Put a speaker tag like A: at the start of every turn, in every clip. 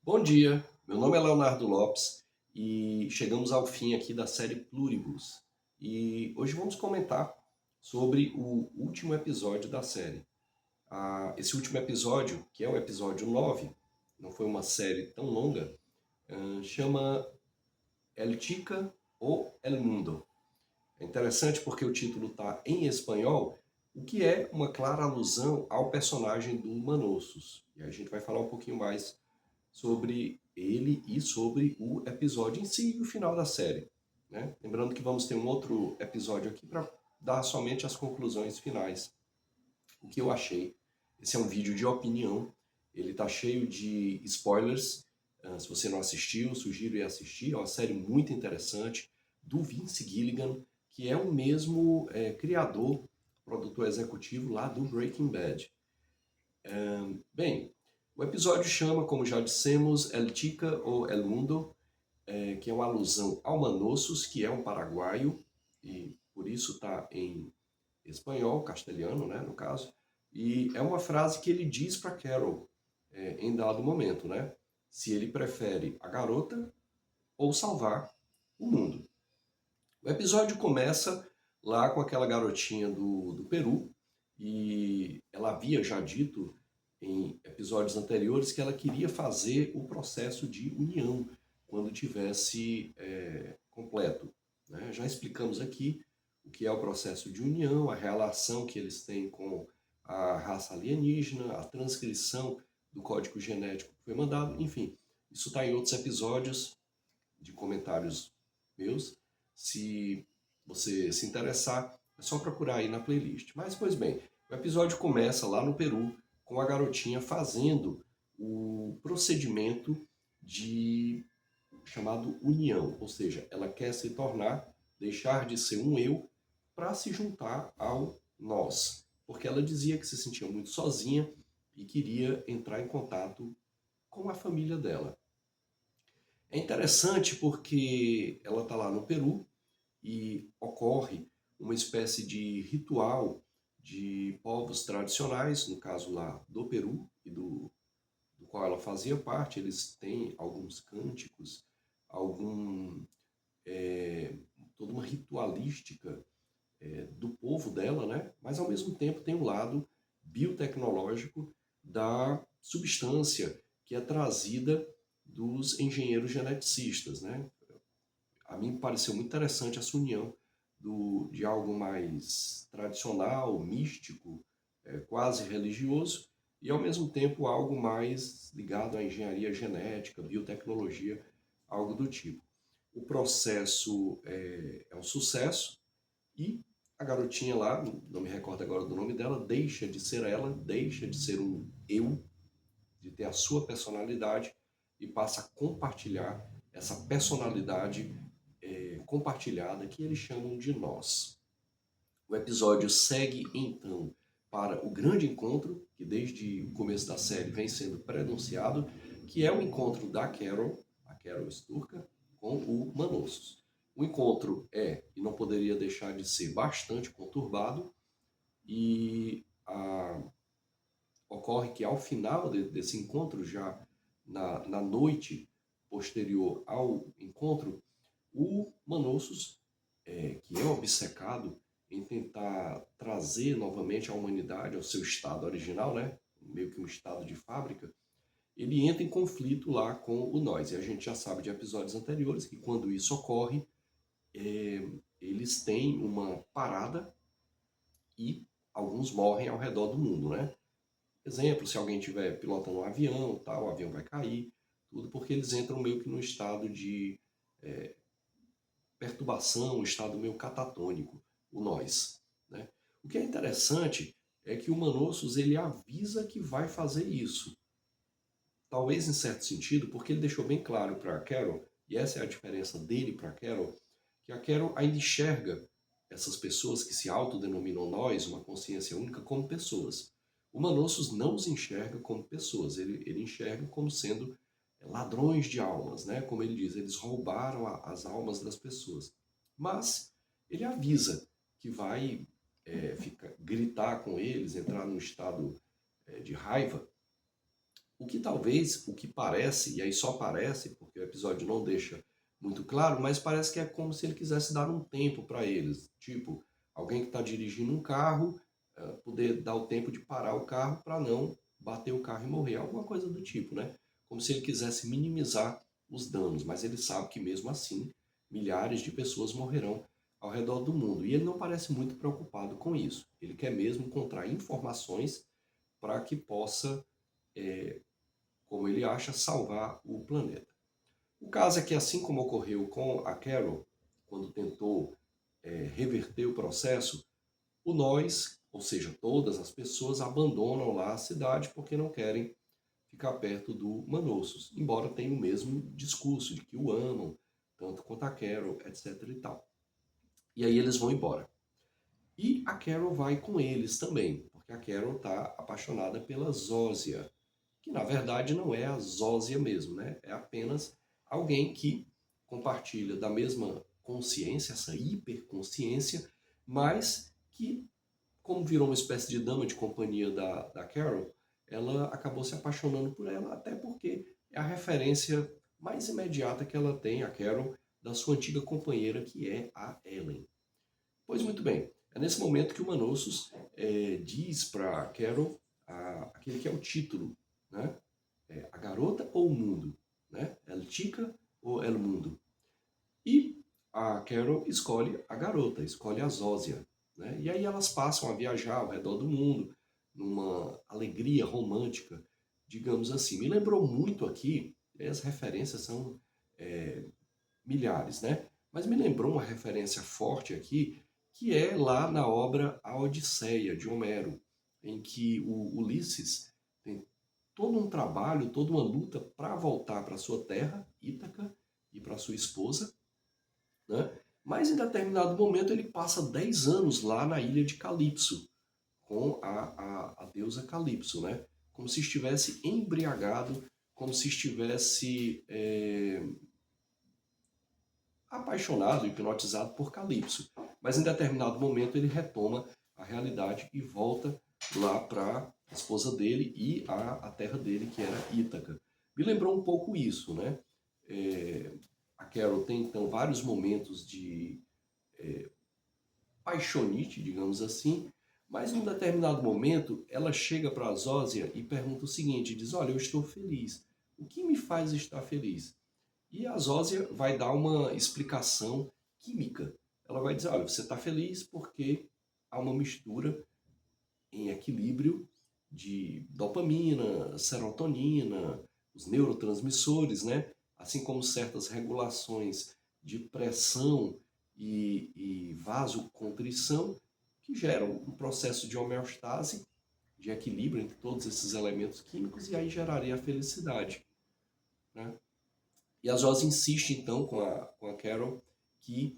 A: Bom dia, meu nome é Leonardo Lopes e chegamos ao fim aqui da série Pluribus. E hoje vamos comentar sobre o último episódio da série. Esse último episódio, que é o episódio 9, não foi uma série tão longa, chama El Chica ou El Mundo. É interessante porque o título está em espanhol, o que é uma clara alusão ao personagem do Manossos. E a gente vai falar um pouquinho mais sobre ele e sobre o episódio em si e o final da série. Né? Lembrando que vamos ter um outro episódio aqui para dar somente as conclusões finais. O que eu achei. Esse é um vídeo de opinião, ele está cheio de spoilers. Se você não assistiu, sugiro ir assistir. É uma série muito interessante do Vince Gilligan, que é o mesmo criador, produtor executivo lá do Breaking Bad. Bem, o episódio chama, como já dissemos, El Chica ou El Mundo, que é uma alusão ao Manossos, que é um paraguaio, e por isso está em espanhol, castelhano, né, no caso. E é uma frase que ele diz para Carol em dado momento, né? Se ele prefere a garota ou salvar o mundo. O episódio começa lá com aquela garotinha do Peru, e ela havia já dito em episódios anteriores que ela queria fazer o processo de união quando tivesse completo. Né? Já explicamos aqui o que é o processo de união, a relação que eles têm com a raça alienígena, a transcrição do código genético que foi mandado, enfim, isso está em outros episódios de comentários meus. Se você se interessar, é só procurar aí na playlist. Mas, pois bem, o episódio começa lá no Peru com a garotinha fazendo o procedimento de chamado união, ou seja, ela quer se tornar, deixar de ser um eu para se juntar ao nós, porque ela dizia que se sentia muito sozinha e queria entrar em contato com a família dela. É interessante porque ela está lá no Peru e ocorre uma espécie de ritual de povos tradicionais, no caso lá do Peru e do qual ela fazia parte. Eles têm alguns cânticos, algum, é, toda uma ritualística do povo dela, né? Mas ao mesmo tempo tem o lado biotecnológico da substância que é trazida dos engenheiros geneticistas, né? A mim me pareceu muito interessante essa união de algo mais tradicional, místico, quase religioso, e ao mesmo tempo algo mais ligado à engenharia genética, biotecnologia, algo do tipo. O processo é um sucesso e a garotinha lá, não me recordo agora do nome dela, deixa de ser ela, deixa de ser um eu, de ter a sua personalidade e passa a compartilhar essa personalidade compartilhada que eles chamam de nós. O episódio segue então para o grande encontro, que desde o começo da série vem sendo prenunciado, que é o encontro da Carol, a Carol Sturka, com o Manossos. O encontro e não poderia deixar de ser, bastante conturbado, e ocorre que ao final desse encontro, já na noite posterior ao encontro, o Manossos, que é obcecado em tentar trazer novamente a humanidade ao seu estado original, né? Meio que um estado de fábrica, ele entra em conflito lá com o nós. E a gente já sabe de episódios anteriores que quando isso ocorre, eles têm uma parada e alguns morrem ao redor do mundo, né? Exemplo, se alguém estiver pilotando um avião, tal, o avião vai cair, tudo porque eles entram meio que num estado de perturbação, um estado meio catatônico, o nós. Né? O que é interessante é que o Manossos ele avisa que vai fazer isso. Talvez em certo sentido, porque ele deixou bem claro para a Carol, e essa é a diferença dele para a Carol, que a Carol ainda enxerga essas pessoas que se autodenominam nós, uma consciência única, como pessoas. O Manossos não os enxerga como pessoas, ele enxerga como sendo ladrões de almas, né? Como ele diz, eles roubaram as almas das pessoas. Mas ele avisa que vai gritar com eles, entrar num estado de raiva, O que talvez, o que parece, e aí só parece, porque o episódio não deixa muito claro, mas parece que é como se ele quisesse dar um tempo para eles. Tipo, alguém que está dirigindo um carro, poder dar o tempo de parar o carro para não bater o carro e morrer, alguma coisa do tipo, né? Como se ele quisesse minimizar os danos, mas ele sabe que mesmo assim milhares de pessoas morrerão ao redor do mundo. E ele não parece muito preocupado com isso. Ele quer mesmo encontrar informações para que possa, como ele acha, salvar o planeta. O caso é que, assim como ocorreu com a Carol, quando tentou reverter o processo, o nós, ou seja, todas as pessoas, abandonam lá a cidade porque não querem ficar perto do Manossos, embora tenham o mesmo discurso de que o amam, tanto quanto a Carol, etc e tal. E aí eles vão embora. E a Carol vai com eles também, porque a Carol está apaixonada pela Zósia, que na verdade não é a Zósia mesmo, né? É apenas alguém que compartilha da mesma consciência, essa hiperconsciência, mas que, como virou uma espécie de dama de companhia da Carol, ela acabou se apaixonando por ela, até porque é a referência mais imediata que ela tem, a Carol, da sua antiga companheira, que é a Ellen. Pois muito bem, é nesse momento que o Manossos diz para Carol aquele que é o título, né? A garota ou o mundo, né? El Chica ou El Mundo. E a Carol escolhe a garota, escolhe a Zósia, né? E aí elas passam a viajar ao redor do mundo, numa alegria romântica, digamos assim. Me lembrou muito aqui, as referências são é, milhares, né? Mas me lembrou uma referência forte aqui, que é lá na obra A Odisseia, de Homero, em que o Ulisses tem todo um trabalho, toda uma luta para voltar para sua terra, Ítaca, e para sua esposa, né? Mas em determinado momento ele passa 10 anos lá na ilha de Calipso, com a deusa Calipso, né? Como se estivesse embriagado, como se estivesse apaixonado, hipnotizado por Calipso. Mas em determinado momento ele retoma a realidade e volta lá para a esposa dele e a terra dele, que era Ítaca. Me lembrou um pouco isso, né? A Carol tem então vários momentos de paixonite, digamos assim, mas em um determinado momento ela chega para a Zósia e pergunta o seguinte, diz, olha, eu estou feliz. O que me faz estar feliz? E a Zósia vai dar uma explicação química. Ela vai dizer, olha, você está feliz porque há uma mistura em equilíbrio de dopamina, serotonina, os neurotransmissores, né? Assim como certas regulações de pressão e vasocontrição, que geram um processo de homeostase, de equilíbrio entre todos esses elementos químicos, e aí geraria a felicidade, né? E a Joyce insiste então com a Carol que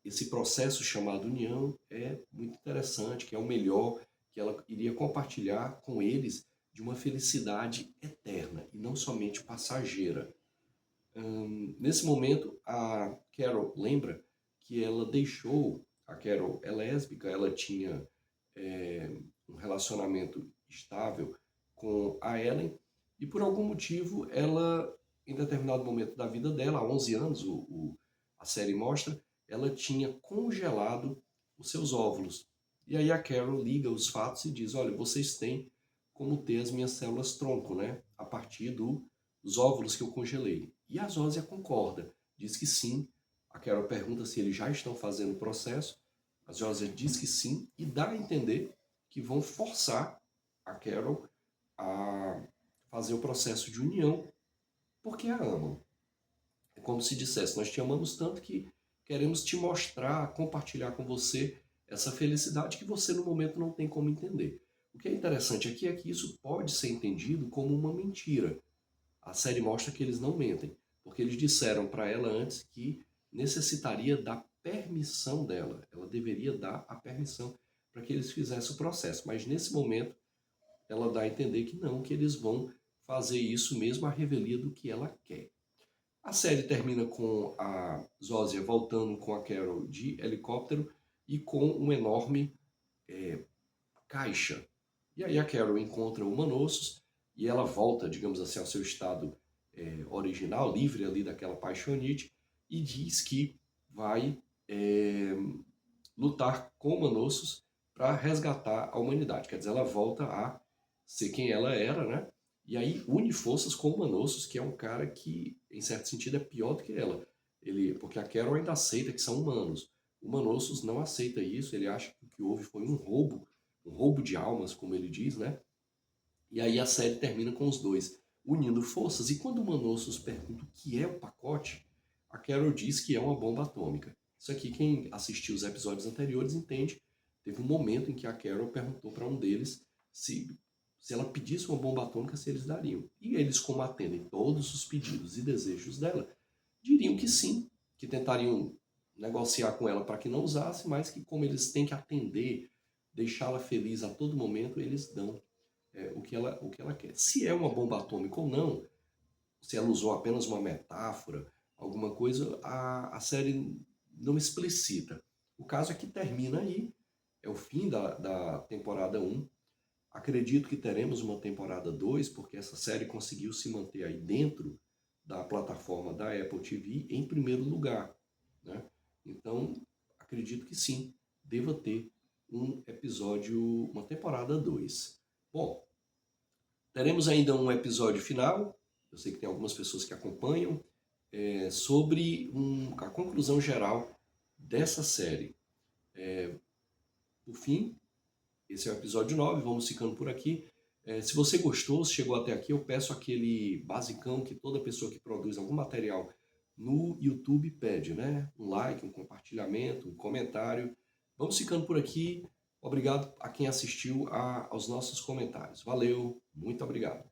A: esse processo chamado união é muito interessante, que é o melhor, que ela iria compartilhar com eles de uma felicidade eterna e não somente passageira. Nesse momento, a Carol lembra que ela deixou, a Carol é lésbica, ela tinha um relacionamento estável com a Ellen e por algum motivo ela, em determinado momento da vida dela, há 11 anos, a série mostra, ela tinha congelado os seus óvulos. E aí a Carol liga os fatos e diz, olha, vocês têm como ter as minhas células tronco, né? A partir dos óvulos que eu congelei. E a Zósia concorda, diz que sim. A Carol pergunta se eles já estão fazendo o processo. A Zósia diz que sim e dá a entender que vão forçar a Carol a fazer o processo de união porque a amam. É como se dissesse, nós te amamos tanto que queremos te mostrar, compartilhar com você essa felicidade que você no momento não tem como entender. O que é interessante aqui é que isso pode ser entendido como uma mentira. A série mostra que eles não mentem, porque eles disseram para ela antes que necessitaria da permissão dela. Ela deveria dar a permissão para que eles fizessem o processo. Mas nesse momento, ela dá a entender que não, que eles vão fazer isso mesmo à revelia do que ela quer. A série termina com a Zósia voltando com a Carol de helicóptero e com um enorme caixa. E aí a Carol encontra o Manossos e ela volta, digamos assim, ao seu estado original, livre ali daquela paixonite, e diz que vai lutar com Manossos para resgatar a humanidade. Quer dizer, ela volta a ser quem ela era, né? E aí une forças com o Manossos, que é um cara que, em certo sentido, é pior do que ela. Porque a Carol ainda aceita que são humanos. O Manossos não aceita isso, ele acha que o que houve foi um roubo de almas, como ele diz, né? E aí a série termina com os dois unindo forças. E quando o Manossos pergunta o que é o pacote, a Carol diz que é uma bomba atômica. Isso aqui, quem assistiu os episódios anteriores entende. Teve um momento em que a Carol perguntou para um deles se ela pedisse uma bomba atômica, se eles dariam. E eles, como atendem todos os pedidos e desejos dela, diriam que sim, que tentariam negociar com ela para que não usasse, mas que como eles têm que atender, deixá-la feliz a todo momento, eles dão o que ela quer. Se é uma bomba atômica ou não, se ela usou apenas uma metáfora, alguma coisa, a série não explicita. O caso é que termina aí, é o fim da temporada 1. Acredito que teremos uma temporada 2, porque essa série conseguiu se manter aí dentro da plataforma da Apple TV em primeiro lugar, né? Então, acredito que sim, deva ter um episódio, uma temporada 2. Bom, teremos ainda um episódio final, eu sei que tem algumas pessoas que acompanham, sobre a conclusão geral dessa série. Por fim, esse é o episódio 9, vamos ficando por aqui. Se você gostou, se chegou até aqui, eu peço aquele basicão que toda pessoa que produz algum material no YouTube pede, né? Um like, um compartilhamento, um comentário. Vamos ficando por aqui. Obrigado a quem assistiu aos nossos comentários. Valeu, muito obrigado.